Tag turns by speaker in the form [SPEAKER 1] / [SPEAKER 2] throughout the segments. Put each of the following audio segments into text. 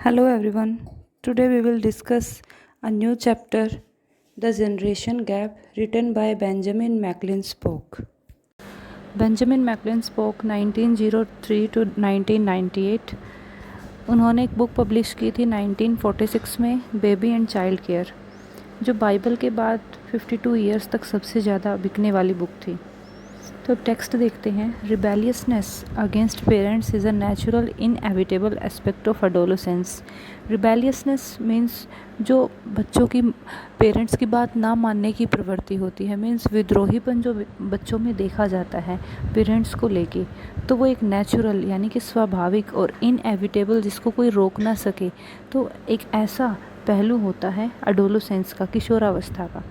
[SPEAKER 1] Hello everyone. Today we will discuss a new chapter, The Generation Gap, written by Benjamin Macklin Spock. Benjamin Macklin Spock 1903 to 1998। उन्होंने एक book publish की थी 1946 में, baby and child care, जो Bible के बाद 52 years तक सबसे ज़्यादा बिकने वाली बुक थी। तो अब टेक्स्ट देखते हैं। Rebelliousness against parents is a natural inevitable aspect of adolescence. Rebelliousness means जो बच्चों की पेरेंट्स की बात ना मानने की प्रवृत्ति होती है, मीन्स विद्रोहीपन जो बच्चों में देखा जाता है पेरेंट्स को लेके, तो वो एक नेचुरल यानी कि स्वाभाविक और इनएविटेबल जिसको कोई रोक ना सके, तो एक ऐसा पहलू होता है अडोलोसेंस का, किशोरावस्था का।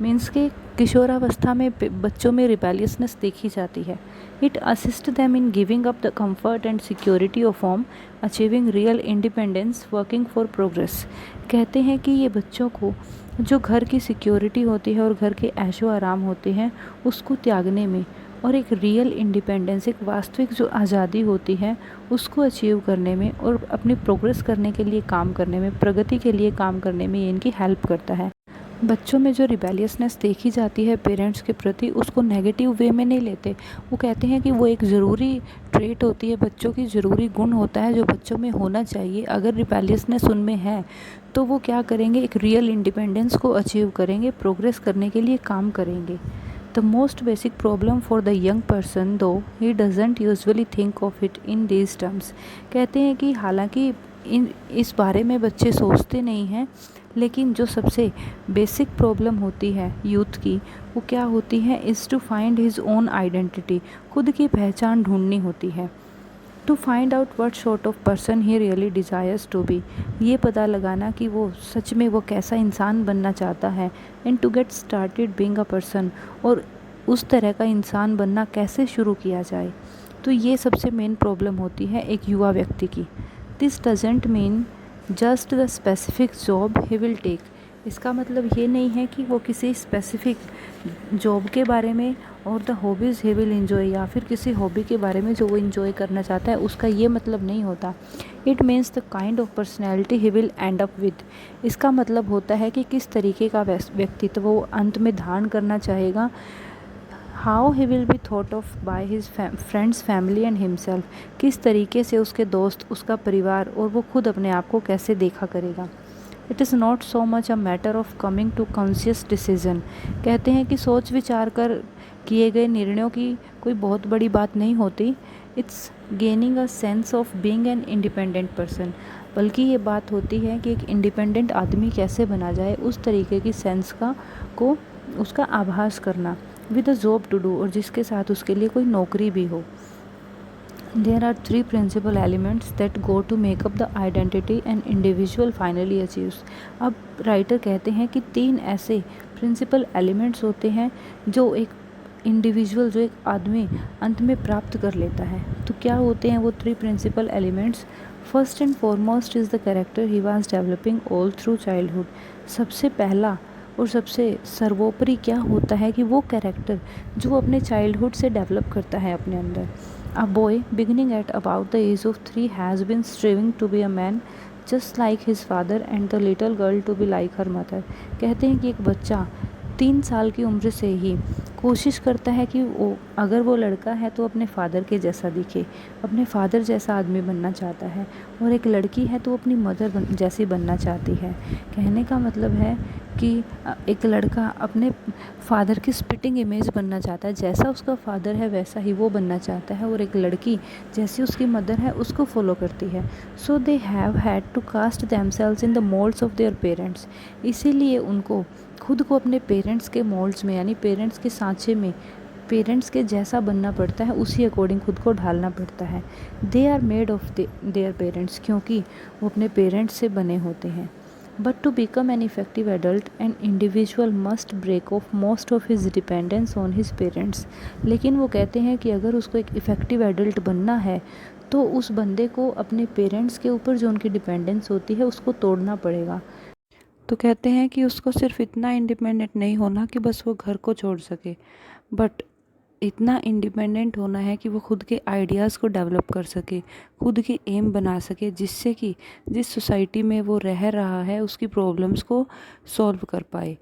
[SPEAKER 1] मीन्स के किशोरावस्था में बच्चों में रिबेलियसनेस देखी जाती है। It assist them in giving up the comfort and security of home, achieving real independence, working for progress. कहते हैं कि ये बच्चों को जो घर की सिक्योरिटी होती है और घर के ऐशो आराम होते हैं उसको त्यागने में, और एक रियल इंडिपेंडेंस, एक वास्तविक जो आज़ादी होती है उसको अचीव करने में और अपनी प्रोग्रेस करने के लिए काम करने में, प्रगति के लिए काम करने में ये इनकी हेल्प करता है। बच्चों में जो रिबेलियसनेस देखी जाती है पेरेंट्स के प्रति, उसको नेगेटिव वे में नहीं लेते। वो कहते हैं कि वो एक ज़रूरी ट्रेट होती है, बच्चों की ज़रूरी गुण होता है जो बच्चों में होना चाहिए। अगर रिबेलियसनेस उनमें है तो वो क्या करेंगे, एक रियल इंडिपेंडेंस को अचीव करेंगे, प्रोग्रेस करने के लिए काम करेंगे। The most basic problem for the young person, though he doesn't usually think of it in these terms। कहते हैं कि हालांकि इस बारे में बच्चे सोचते नहीं हैं, लेकिन जो सबसे बेसिक प्रॉब्लम होती है यूथ की वो क्या होती है, is to find his own identity, खुद की पहचान ढूंढनी होती है। To find out what sort of person he really desires to be, ये पता लगाना कि वो सच में वो कैसा इंसान बनना चाहता है। And to get started being a person, और उस तरह का इंसान बनना कैसे शुरू किया जाए। तो ये सबसे मेन प्रॉब्लम होती है एक युवा व्यक्ति की। This doesn't mean just the specific job he will take. इसका मतलब ये नहीं है कि वो किसी स्पेसिफिक जॉब के बारे में और the hobbies he will enjoy, या फिर किसी हॉबी के बारे में जो वो इन्जॉय करना चाहता है उसका ये मतलब नहीं होता। It means the kind of personality he will and up with. इसका मतलब होता है कि किस तरीके का व्यक्तित्व वो अंत में धारण करना चाहेगा। How he will be thought of by his friends, family and himself, किस तरीके से उसके दोस्त, उसका परिवार और वो खुद अपने आप को कैसे देखा करेगा। It is not so much a matter of coming to conscious decision. कहते हैं कि सोच विचार कर किए गए निर्णयों की कोई बहुत बड़ी बात नहीं होती। It's gaining a sense of being an independent person, बल्कि ये बात होती है कि एक इंडिपेंडेंट आदमी कैसे बना जाए, उस तरीके की सेंस को उसका आभास करना। With a job to do, और जिसके साथ उसके लिए कोई नौकरी भी हो। There are three principal elements that go to make up the identity an individual finally achieves। अब राइटर कहते हैं कि तीन ऐसे प्रिंसिपल एलिमेंट्स होते हैं जो एक इंडिविजुअल, जो एक आदमी अंत में प्राप्त कर लेता है। तो क्या होते हैं वो three principal elements? First and foremost is the character he was developing all through childhood. सबसे पहला और सबसे सर्वोपरि क्या होता है कि वो कैरेक्टर जो वो अपने चाइल्डहुड से डेवलप करता है अपने अंदर। A boy beginning at about the age of 3 has been striving to be a man just like his father and the little girl to be like her mother। कहते हैं कि एक बच्चा 3 साल की उम्र से ही कोशिश करता है कि वो अगर वो लड़का है तो अपने फादर के जैसा दिखे, अपने फादर जैसा आदमी बनना चाहता है, और एक लड़की है तो अपनी मदर जैसी बनना चाहती है। कहने का मतलब है कि एक लड़का अपने फादर की स्पिटिंग इमेज बनना चाहता है, जैसा उसका फादर है वैसा ही वो बनना चाहता है, और एक लड़की जैसी उसकी मदर है उसको फॉलो करती है। So they have had to cast themselves in the moulds of their parents. इसीलिए उनको खुद को अपने पेरेंट्स के मोल्ड्स में, यानी पेरेंट्स के सांचे में, पेरेंट्स के जैसा बनना पड़ता है, उसी अकॉर्डिंग खुद को ढालना पड़ता है। They are made of their parents, क्योंकि वो अपने पेरेंट्स से बने होते हैं। But to become an effective adult an individual must break off most of his dependence on his parents. लेकिन वो कहते हैं कि अगर उसको एक इफ़ेक्टिव एडल्ट बनना है तो उस बंदे को अपने पेरेंट्स के ऊपर जो उनकी डिपेंडेंस होती है उसको तोड़ना पड़ेगा। तो कहते हैं कि उसको सिर्फ इतना इंडिपेंडेंट नहीं होना कि बस वो घर को छोड़ सके, बट इतना इंडिपेंडेंट होना है कि वो खुद के आइडियाज़ को डेवलप कर सके, खुद के एम बना सके, जिससे कि जिस सोसाइटी में वो रह रहा है उसकी प्रॉब्लम्स को सॉल्व कर पाए।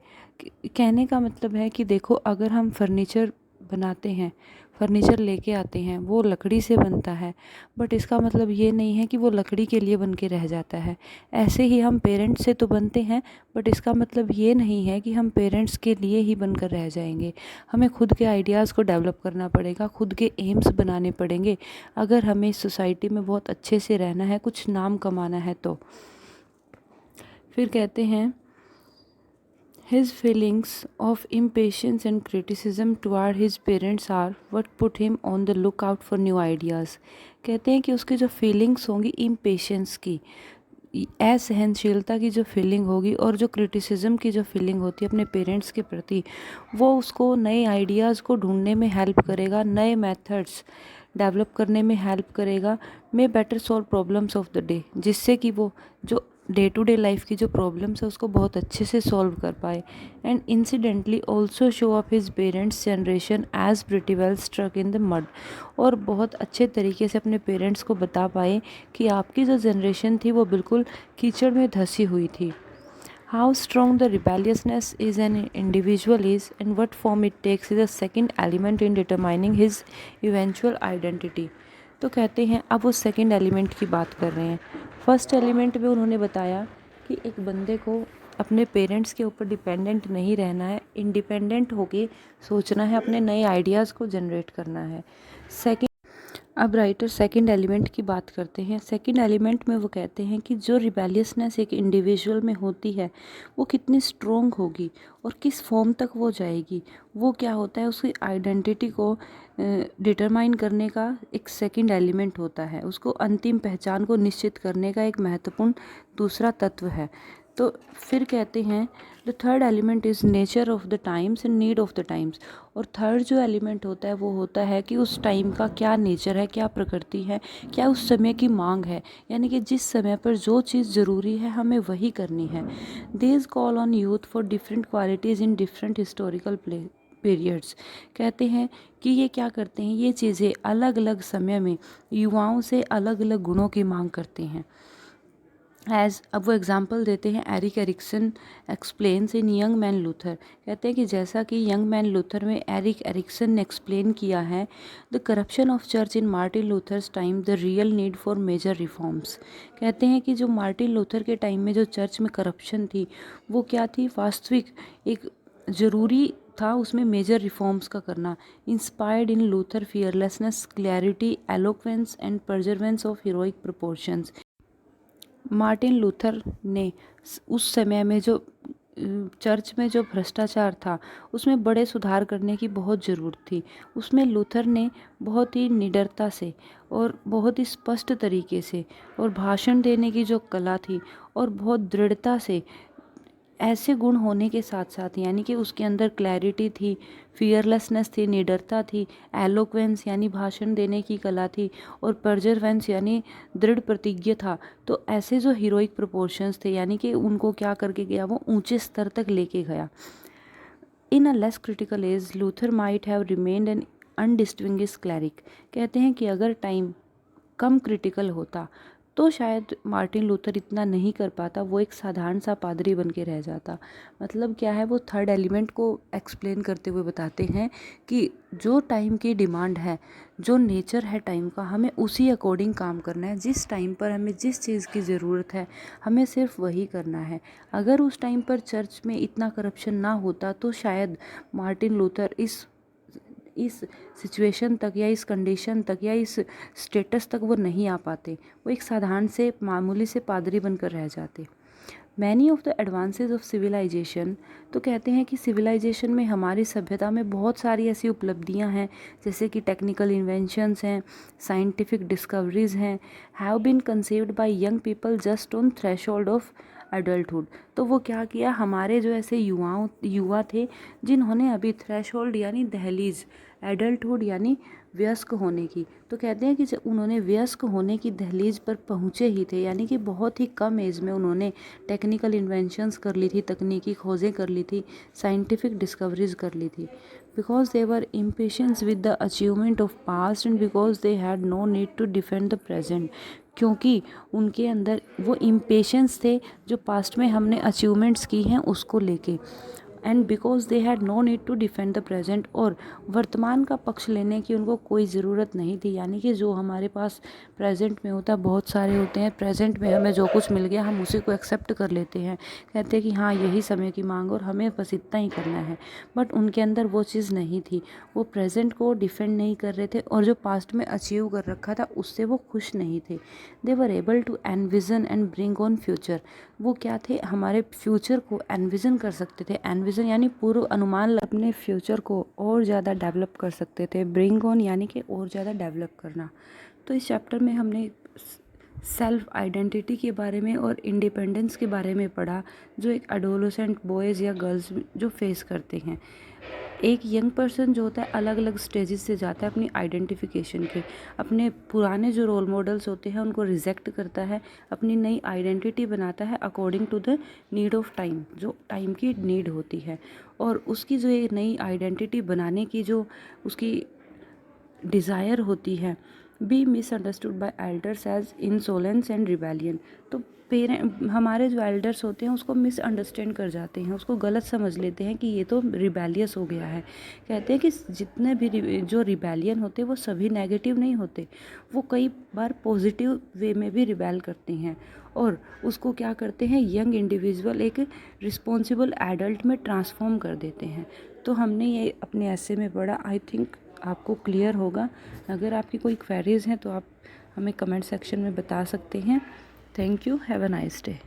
[SPEAKER 1] कहने का मतलब है कि देखो, अगर हम फर्नीचर बनाते हैं, फर्नीचर लेके आते हैं, वो लकड़ी से बनता है, बट इसका मतलब ये नहीं है कि वो लकड़ी के लिए बन के रह जाता है। ऐसे ही हम पेरेंट्स से तो बनते हैं, बट इसका मतलब ये नहीं है कि हम पेरेंट्स के लिए ही बनकर रह जाएंगे। हमें खुद के आइडियाज़ को डेवलप करना पड़ेगा, खुद के एम्स बनाने पड़ेंगे, अगर हमें इस सोसाइटी में बहुत अच्छे से रहना है, कुछ नाम कमाना है तो। फिर कहते हैं, His feelings of impatience and criticism toward his parents are what put him on the lookout for new ideas। कहते हैं कि उसकी जो फीलिंग्स होंगी इम्पेशेंस की, असहनशीलता की जो फीलिंग होगी, और जो क्रिटिसिज्म की जो फीलिंग होती है अपने पेरेंट्स के प्रति, वो उसको नए आइडियाज़ को ढूंढने में हेल्प करेगा, नए मेथड्स डेवलप करने में हेल्प करेगा, may better solve problems of the day, जिससे कि वो जो डे टू डे लाइफ की जो प्रॉब्लम्स है उसको बहुत अच्छे से सॉल्व कर पाए। And incidentally also show up his parents generation as pretty well struck in the mud, और बहुत अच्छे तरीके से अपने पेरेंट्स को बता पाए कि आपकी जो जनरेशन थी वो बिल्कुल कीचड़ में धंसी हुई थी। How strong the rebelliousness is an individual is and what form it takes is a second element in determining his eventual identity. तो कहते हैं, अब वो सेकेंड एलिमेंट की बात कर रहे हैं। फर्स्ट एलिमेंट में उन्होंने बताया कि एक बंदे को अपने पेरेंट्स के ऊपर डिपेंडेंट नहीं रहना है, इंडिपेंडेंट होके सोचना है, अपने नए आइडियाज़ को जनरेट करना है। सेकेंड, अब राइटर सेकंड एलिमेंट की बात करते हैं। सेकंड एलिमेंट में वो कहते हैं कि जो रिबेलियसनेस एक इंडिविजुअल में होती है वो कितनी स्ट्रोंग होगी और किस फॉर्म तक वो जाएगी, वो क्या होता है, उसकी आइडेंटिटी को डिटरमाइन करने का एक सेकंड एलिमेंट होता है, उसको अंतिम पहचान को निश्चित करने का एक महत्वपूर्ण दूसरा तत्व है। तो फिर कहते हैं, the third element is nature of the times and need of the times. और थर्ड जो एलिमेंट होता है वो होता है कि उस टाइम का क्या नेचर है, क्या प्रकृति है, क्या उस समय की मांग है, यानी कि जिस समय पर जो चीज़ ज़रूरी है हमें वही करनी है। This call on youth for different qualities in different historical periods. कहते हैं कि ये क्या करते हैं, ये चीज़ें अलग अलग समय में युवाओं से अलग अलग गुणों की मांग करते हैं। अब वो एग्जाम्पल देते हैं, Erik Erikson explains in Young Man Luther. कहते हैं कि जैसा कि यंग मैन लूथर में एरिक एरिक्सन ने एक्सप्लेन किया है, the corruption of church in Martin Luther's time the real need for major reforms. कहते हैं कि जो मार्टिन लूथर के टाइम में जो चर्च में करप्शन थी वो क्या थी, वास्तविक एक ज़रूरी था उसमें मेजर रिफॉर्म्स का करना। Inspired in Luther fearlessness, clarity, eloquence and perseverance of heroic proportions. Martin Luther ने उस समय में जो चर्च में जो भ्रष्टाचार था उसमें बड़े सुधार करने की बहुत ज़रूरत थी। उसमें लूथर ने बहुत ही निडरता से और बहुत ही स्पष्ट तरीके से और भाषण देने की जो कला थी और बहुत दृढ़ता से, ऐसे गुण होने के साथ साथ, यानी कि उसके अंदर क्लैरिटी थी, फियरलेसनेस थी, निडरता थी, एलोक्वेंस यानी भाषण देने की कला थी, और परजर्वेंस यानी दृढ़ प्रतिज्ञ था। तो ऐसे जो हीरोइक प्रोपोर्शंस थे, यानी कि उनको क्या करके गया, वो ऊंचे स्तर तक लेके गया। In a less critical age Luther might have remained an undistinguished cleric. कहते हैं कि अगर टाइम कम क्रिटिकल होता तो शायद मार्टिन लूथर इतना नहीं कर पाता, वो एक साधारण सा पादरी बन के रह जाता। मतलब क्या है, वो थर्ड एलिमेंट को एक्सप्लेन करते हुए बताते हैं कि जो टाइम की डिमांड है, जो नेचर है टाइम का, हमें उसी अकॉर्डिंग काम करना है। जिस टाइम पर हमें जिस चीज़ की ज़रूरत है हमें सिर्फ वही करना है। अगर उस टाइम पर चर्च में इतना करप्शन ना होता तो शायद मार्टिन लूथर इस सिचुएशन तक या इस कंडीशन तक या इस स्टेटस तक वो नहीं आ पाते, वो एक साधारण से मामूली से पादरी बनकर रह जाते। Many of the advances of civilization. तो कहते हैं कि सिविलाइजेशन में, हमारी सभ्यता में बहुत सारी ऐसी उपलब्धियां हैं, जैसे कि टेक्निकल इन्वेंशंस हैं, साइंटिफिक डिस्कवरीज हैं, have been conceived by young people just on threshold of adulthood. तो वो क्या किया, हमारे जो ऐसे युवा थे जिन्होंने अभी थ्रेशोल्ड यानी दहलीज, एडल्टहुड यानी वयस्क होने की, तो कहते हैं कि जब उन्होंने वयस्क होने की दहलीज पर पहुँचे ही थे, यानी कि बहुत ही कम एज में उन्होंने टेक्निकल इन्वेंशंस कर ली थी, तकनीकी खोजें कर ली थी, साइंटिफिक डिस्कवरीज कर ली थी। because they were impatient with the achievement of past and because they had no need to defend the present. क्योंकि उनके अंदर वो इम्पेशेंस थे जो पास्ट में हमने अचीवमेंट्स की हैं उसको लेके, and because they had no need to defend the present, और वर्तमान का पक्ष लेने की उनको कोई ज़रूरत नहीं थी। यानी कि जो हमारे पास प्रेजेंट में होता है, बहुत सारे होते हैं, प्रेजेंट में हमें जो कुछ मिल गया हम उसी को एक्सेप्ट कर लेते हैं, कहते हैं कि हाँ यही समय की मांग और हमें बस इतना ही करना है। बट उनके अंदर वो चीज़ नहीं थी, वो प्रेजेंट को डिफेंड नहीं कर रहे थे और जो पास्ट में अचीव कर रखा था उससे वो खुश नहीं थे। They were able to envision and bring on future, वो क्या थे, हमारे फ्यूचर को एनविजन कर सकते थे। एनविजन यानी पूर्व अनुमान, अपने फ्यूचर को और ज़्यादा डेवलप कर सकते थे। ब्रिंग ऑन यानी कि और ज़्यादा डेवलप करना। तो इस चैप्टर में हमने सेल्फ आइडेंटिटी के बारे में और इंडिपेंडेंस के बारे में पढ़ा, जो एक एडोलेसेंट बॉयज़ या गर्ल्स जो फेस करते हैं। एक यंग पर्सन जो होता है अलग अलग स्टेजेस से जाता है अपनी आइडेंटिफिकेशन के, अपने पुराने जो रोल मॉडल्स होते हैं उनको रिजेक्ट करता है, अपनी नई आइडेंटिटी बनाता है according to the need of time, जो टाइम की नीड होती है। और उसकी जो एक नई आइडेंटिटी बनाने की जो उसकी डिज़ायर होती है, be misunderstood by elders as insolence and rebellion. तो हमारे जो एल्डर्स होते हैं उसको मिसअंडरस्टैंड कर जाते हैं, उसको गलत समझ लेते हैं कि ये तो रिबेलियस हो गया है। कहते हैं कि जितने भी जो रिबेलियन होते हैं वो सभी नेगेटिव नहीं होते, वो कई बार पॉजिटिव वे में भी रिबेल करते हैं और उसको क्या करते हैं, यंग इंडिविजुअल एक रिस्पॉन्सिबल एडल्ट में ट्रांसफॉर्म कर देते हैं। तो हमने ये अपने ऐसे में पढ़ा। आई थिंक आपको क्लियर होगा। अगर आपकी कोई क्वेरीज हैं तो आप हमें कमेंट सेक्शन में बता सकते हैं। Thank you, have a nice day.